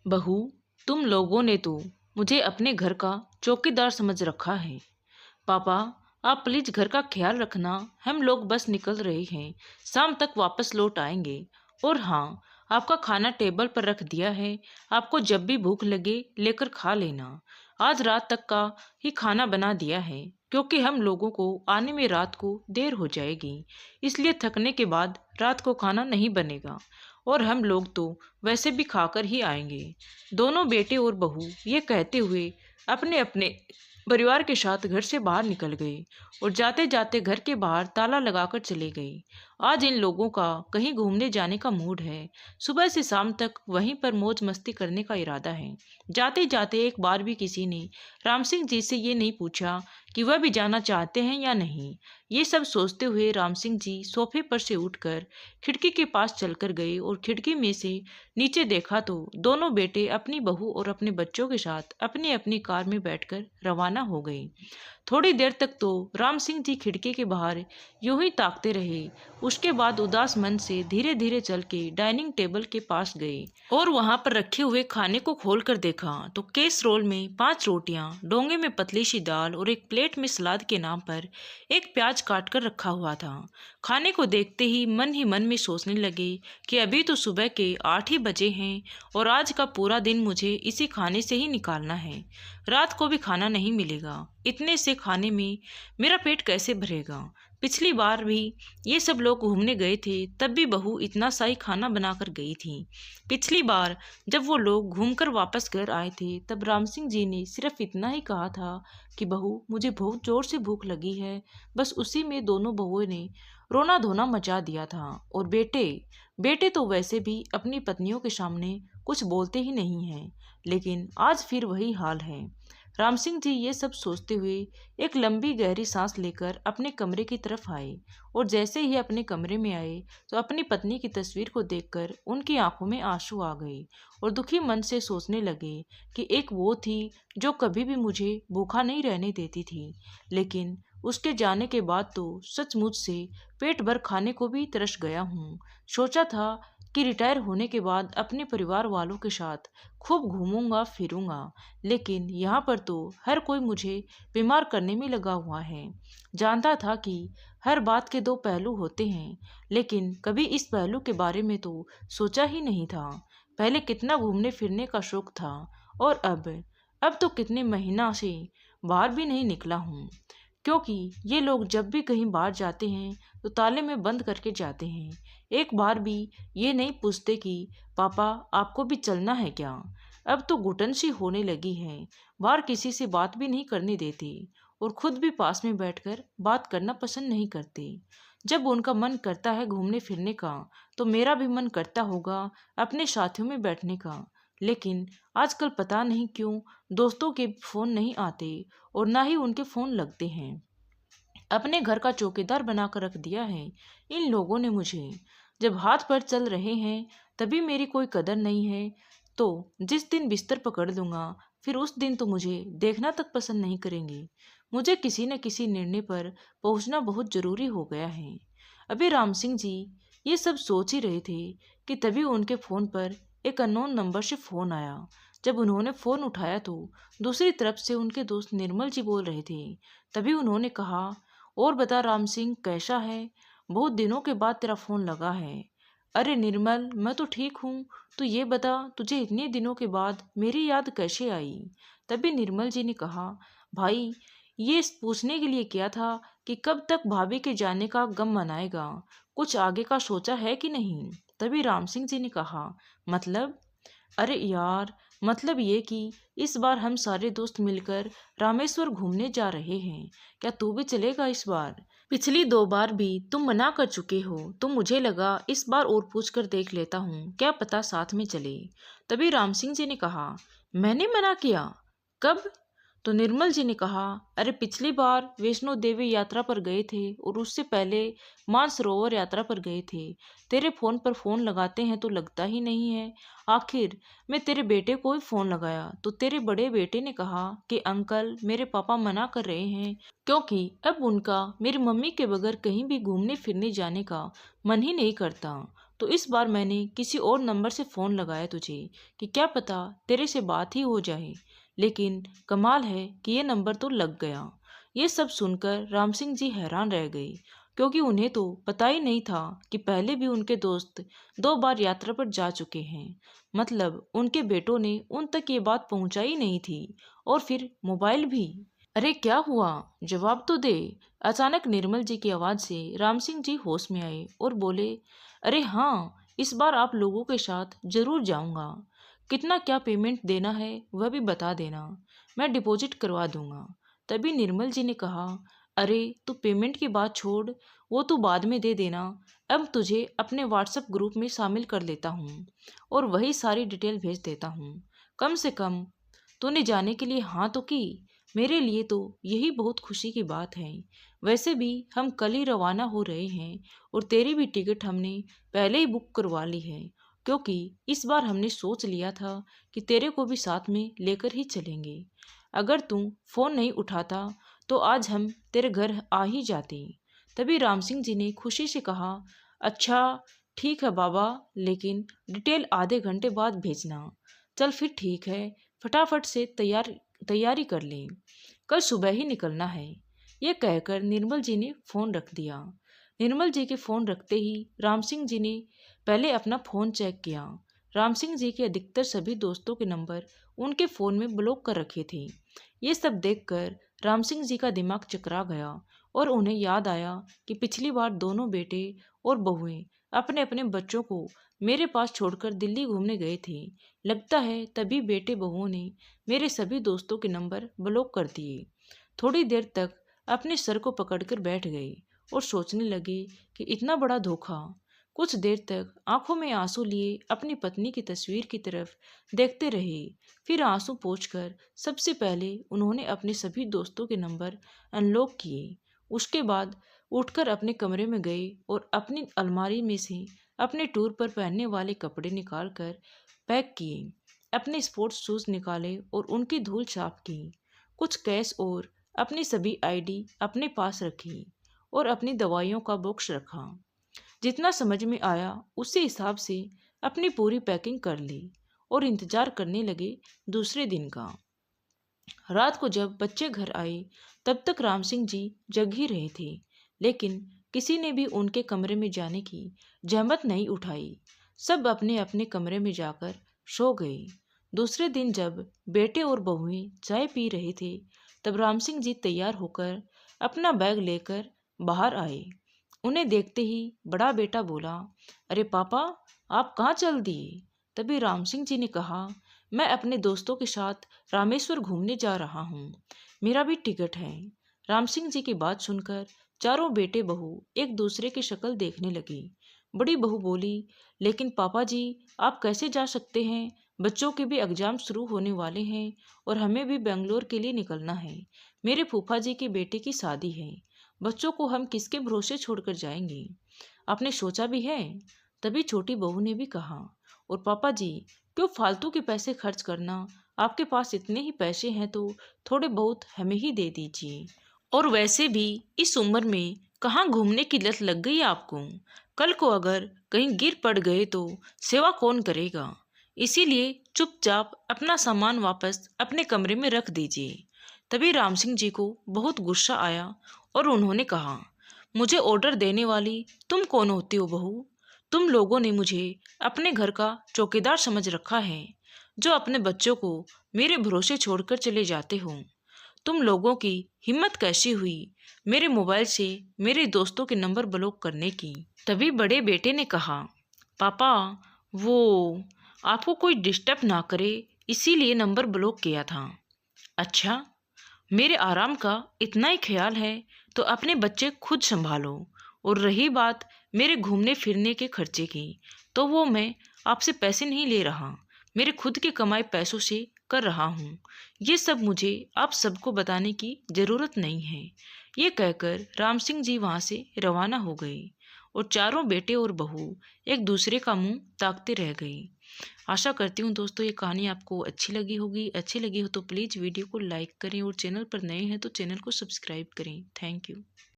बहू, तुम लोगों ने तो मुझे अपने घर का चौकीदार समझ रखा है। पापा, आप प्लीज घर का ख्याल रखना। हम लोग बस निकल रहे हैं, शाम तक वापस लौट आएंगे। और हाँ, आपका खाना टेबल पर रख दिया है। आपको जब भी भूख लगे लेकर खा लेना। आज रात तक का ही खाना बना दिया है, क्योंकि हम लोगों को आने में रात को देर हो जाएगी। इसलिए थकने के बाद रात को खाना नहीं बनेगा, और हम लोग तो वैसे भी खाकर ही आएंगे। दोनों बेटे और बहू ये कहते हुए अपने अपने परिवार के साथ घर से बाहर निकल गए और जाते जाते घर के बाहर ताला लगाकर चले गए। आज इन लोगों का कहीं घूमने जाने का मूड है। सुबह से शाम तक वहीं पर मौज मस्ती करने का इरादा है। जाते जाते एक बार भी किसी ने राम सिंह जी से ये नहीं पूछा कि वह भी जाना चाहते हैं या नहीं। ये सब सोचते हुए राम सिंह जी सोफे पर से उठकर खिड़की के पास चलकर गए और खिड़की में से नीचे देखा तो दोनों बेटे अपनी बहू और अपने बच्चों के साथ अपनी अपनी कार में बैठकर रवाना हो गए। थोड़ी देर तक तो राम सिंह जी खिड़की के बाहर यूं ही ताकते रहे। उसके बाद उदास मन से धीरे धीरे चल के डाइनिंग टेबल के पास गए और वहां पर रखे हुए खाने को खोल कर देखा तो कैसरोल में 5 रोटियां, डोंगे में पतली सी दाल और एक प्लेट में सलाद के नाम पर एक प्याज काट कर रखा हुआ था। खाने को देखते ही मन में सोचने लगे कि अभी तो सुबह के 8 ही बजे हैं और आज का पूरा दिन मुझे इसी खाने से ही निकालना है। रात को भी खाना नहीं मिलेगा। इतने से खाने में मेरा पेट कैसे भरेगा। पिछली बार भी ये सब लोग घूमने गए थे, तब भी बहू इतना सा ही खाना बनाकर गई थी। पिछली बार जब वो लोग घूमकर वापस घर आए थे, तब राम सिंह जी ने सिर्फ इतना ही कहा था कि बहू, मुझे बहुत जोर से भूख लगी है। बस उसी में दोनों बहुओं ने रोना धोना मचा दिया था। और बेटे बेटे तो वैसे भी अपनी पत्नियों के सामने कुछ बोलते ही नहीं हैं, लेकिन आज फिर वही हाल है। राम सिंह जी ये सब सोचते हुए एक लंबी गहरी सांस लेकर अपने कमरे की तरफ आए। और जैसे ही अपने कमरे में आए तो अपनी पत्नी की तस्वीर को देखकर उनकी आंखों में आंसू आ गए और दुखी मन से सोचने लगे कि एक वो थी जो कभी भी मुझे भूखा नहीं रहने देती थी, लेकिन उसके जाने के बाद तो सचमुच से पेट भर खाने को भी तरस गया हूँ। सोचा था कि रिटायर होने के बाद अपने परिवार वालों के साथ खूब घूमूंगा फिरूंगा, लेकिन यहाँ पर तो हर कोई मुझे बीमार करने में लगा हुआ है। जानता था कि हर बात के दो पहलू होते हैं, लेकिन कभी इस पहलू के बारे में तो सोचा ही नहीं था। पहले कितना घूमने फिरने का शौक था, और अब तो कितने महीना से बाहर भी नहीं निकला हूँ, क्योंकि ये लोग जब भी कहीं बाहर जाते हैं तो ताले में बंद करके जाते हैं। एक बार भी ये नहीं पूछते कि पापा, आपको भी चलना है क्या। अब तो घुटन सी होने लगी है। बाहर किसी से बात भी नहीं करने देते और खुद भी पास में बैठकर बात करना पसंद नहीं करते। जब उनका मन करता है घूमने फिरने का, तो मेरा भी मन करता होगा अपने साथियों में बैठने का। लेकिन आजकल पता नहीं क्यों दोस्तों के फोन नहीं आते और ना ही उनके फोन लगते हैं। अपने घर का चौकीदार बनाकर रख दिया है इन लोगों ने मुझे। जब हाथ पर चल रहे हैं तभी मेरी कोई कदर नहीं है, तो जिस दिन बिस्तर पकड़ लूंगा फिर उस दिन तो मुझे देखना तक पसंद नहीं करेंगे। मुझे किसी न किसी निर्णय पर पहुंचना बहुत जरूरी हो गया है। अभी राम सिंह जी ये सब सोच ही रहे थे कि तभी उनके फोन पर एक अननोन नंबर से फोन आया। जब उन्होंने फोन उठाया तो दूसरी तरफ से उनके दोस्त निर्मल जी बोल रहे थे। तभी उन्होंने कहा, और बता राम सिंह, कैसा है? बहुत दिनों के बाद तेरा फोन लगा है। अरे निर्मल, मैं तो ठीक हूँ। तू ये बता, तुझे इतने दिनों के बाद मेरी याद कैसे आई? तभी निर्मल जी ने कहा, भाई, ये पूछने के लिए किया था कि कब तक भाभी के जाने का गम मनाएगा। कुछ आगे का सोचा है कि नहीं? तभी राम सिंह जी ने कहा, मतलब? अरे यार, मतलब ये कि इस बार हम सारे दोस्त मिलकर रामेश्वर घूमने जा रहे हैं। क्या तू भी चलेगा इस बार? पिछली 2 बार भी तुम मना कर चुके हो, तो मुझे लगा इस बार और पूछ कर देख लेता हूँ, क्या पता साथ में चले। तभी राम सिंह जी ने कहा, मैंने मना किया? कब? तो निर्मल जी ने कहा, अरे पिछली बार वैष्णो देवी यात्रा पर गए थे और उससे पहले मानसरोवर यात्रा पर गए थे। तेरे फोन पर फोन लगाते हैं तो लगता ही नहीं है। आखिर मैं तेरे बेटे को ही फोन लगाया तो तेरे बड़े बेटे ने कहा कि अंकल मेरे पापा मना कर रहे हैं, क्योंकि अब उनका मेरी मम्मी के बगैर कहीं भी घूमने फिरने जाने का मन ही नहीं करता। तो इस बार मैंने किसी और नंबर से फोन लगाया तुझे कि क्या पता तेरे से बात ही हो जाए। लेकिन कमाल है कि ये नंबर तो लग गया। ये सब सुनकर राम सिंह जी हैरान रह गए, क्योंकि उन्हें तो पता ही नहीं था कि पहले भी उनके दोस्त 2 बार यात्रा पर जा चुके हैं। मतलब उनके बेटों ने उन तक ये बात पहुंचाई नहीं थी। और फिर मोबाइल भी। अरे क्या हुआ, जवाब तो दे। अचानक निर्मल जी की आवाज से राम सिंह जी होश में आए और बोले, अरे हाँ, इस बार आप लोगों के साथ जरूर जाऊंगा। कितना क्या पेमेंट देना है वह भी बता देना, मैं डिपॉजिट करवा दूंगा। तभी निर्मल जी ने कहा, अरे तू पेमेंट की बात छोड़, वो तू बाद में दे देना। अब तुझे अपने व्हाट्सएप ग्रुप में शामिल कर लेता हूँ और वही सारी डिटेल भेज देता हूँ। कम से कम तूने जाने के लिए हाँ तो की। मेरे लिए तो यही बहुत खुशी की बात है। वैसे भी हम कल ही रवाना हो रहे हैं और तेरी भी टिकट हमने पहले ही बुक करवा ली है, क्योंकि इस बार हमने सोच लिया था कि तेरे को भी साथ में लेकर ही चलेंगे। अगर तू फोन नहीं उठाता तो आज हम तेरे घर आ ही जाते। तभी राम सिंह जी ने खुशी से कहा, अच्छा ठीक है बाबा, लेकिन डिटेल आधे घंटे बाद भेजना। चल फिर ठीक है, फटाफट से तैयारी कर लें, कल सुबह ही निकलना है। ये कहकर निर्मल जी ने फोन रख दिया। निर्मल जी के फोन रखते ही राम सिंह जी ने पहले अपना फोन चेक किया। राम सिंह जी के अधिकतर सभी दोस्तों के नंबर उनके फोन में ब्लॉक कर रखे थे। ये सब देखकर राम सिंह जी का दिमाग चकरा गया और उन्हें याद आया कि पिछली बार दोनों बेटे और बहुएं अपने अपने बच्चों को मेरे पास छोड़कर दिल्ली घूमने गए थे। लगता है तभी बेटे बहुओं ने मेरे सभी दोस्तों के नंबर ब्लॉक कर दिए। थोड़ी देर तक अपने सर को पकड़कर बैठ गए और सोचने लगे कि इतना बड़ा धोखा। कुछ देर तक आंखों में आंसू लिए अपनी पत्नी की तस्वीर की तरफ देखते रहे। फिर आंसू पोंछकर सबसे पहले उन्होंने अपने सभी दोस्तों के नंबर अनलॉक किए। उसके बाद उठकर अपने कमरे में गए और अपनी अलमारी में से अपने टूर पर पहनने वाले कपड़े निकालकर पैक किए। अपने स्पोर्ट्स शूज निकाले और उनकी धूल साफ की। कुछ कैश और अपनी सभी आईडी अपने पास रखी और अपनी दवाइयों का बॉक्स रखा। जितना समझ में आया उसी हिसाब से अपनी पूरी पैकिंग कर ली और इंतजार करने लगे दूसरे दिन का। रात को जब बच्चे घर आए तब तक राम सिंह जी जग ही रहे थे, लेकिन किसी ने भी उनके कमरे में जाने की जहमत नहीं उठाई। सब अपने अपने कमरे में जाकर सो गए। दूसरे दिन जब बेटे और बहुएं चाय पी रहे थे तब राम सिंह जी तैयार होकर अपना बैग लेकर बाहर आए। उन्हें देखते ही बड़ा बेटा बोला, अरे पापा, आप कहाँ चल दिए? तभी राम सिंह जी ने कहा, मैं अपने दोस्तों के साथ रामेश्वर घूमने जा रहा हूँ, मेरा भी टिकट है। राम सिंह जी की बात सुनकर चारों बेटे बहू एक दूसरे की शक्ल देखने लगे। बड़ी बहू बोली, लेकिन पापा जी, आप कैसे जा सकते हैं? बच्चों के भी एग्जाम शुरू होने वाले हैं और हमें भी बेंगलोर के लिए निकलना है। मेरे फूफा जी के बेटे की शादी है, बच्चों को हम किसके भरोसे छोड़कर जाएंगे? आपने सोचा भी है? तभी छोटी बहू ने भी कहा, और पापा जी, क्यों फालतू के पैसे खर्च करना? आपके पास इतने ही पैसे हैं तो थोड़े बहुत हमें ही दे दीजिए। और वैसे भी इस उम्र में कहाँ घूमने की लत लग गई आपको? कल को अगर कहीं गिर पड़ गए तो सेवा कौन करेगा? इसीलिए चुपचाप अपना सामान वापस अपने कमरे में रख दीजिए। तभी राम सिंह जी को बहुत गुस्सा आया और उन्होंने कहा, मुझे ऑर्डर देने वाली तुम कौन होती हो बहू? तुम लोगों ने मुझे अपने घर का चौकीदार समझ रखा है, जो अपने बच्चों को मेरे भरोसे छोड़कर चले जाते हो। तुम लोगों की हिम्मत कैसी हुई मेरे मोबाइल से मेरे दोस्तों के नंबर ब्लॉक करने की? तभी बड़े बेटे ने कहा, पापा, वो आपको कोई डिस्टर्ब ना करे इसीलिए नंबर ब्लॉक किया था। अच्छा, मेरे आराम का इतना ही ख्याल है तो अपने बच्चे खुद संभालो। और रही बात मेरे घूमने फिरने के खर्चे की, तो वो मैं आपसे पैसे नहीं ले रहा, मेरे खुद के कमाए पैसों से कर रहा हूँ। ये सब मुझे आप सबको बताने की ज़रूरत नहीं है। ये कहकर राम सिंह जी वहाँ से रवाना हो गए और चारों बेटे और बहू एक दूसरे का मुंह ताकते रह गए। आशा करती हूँ दोस्तों ये कहानी आपको अच्छी लगी होगी। अच्छी लगी हो तो प्लीज़ वीडियो को लाइक करें और चैनल पर नए हैं तो चैनल को सब्सक्राइब करें। Thank you.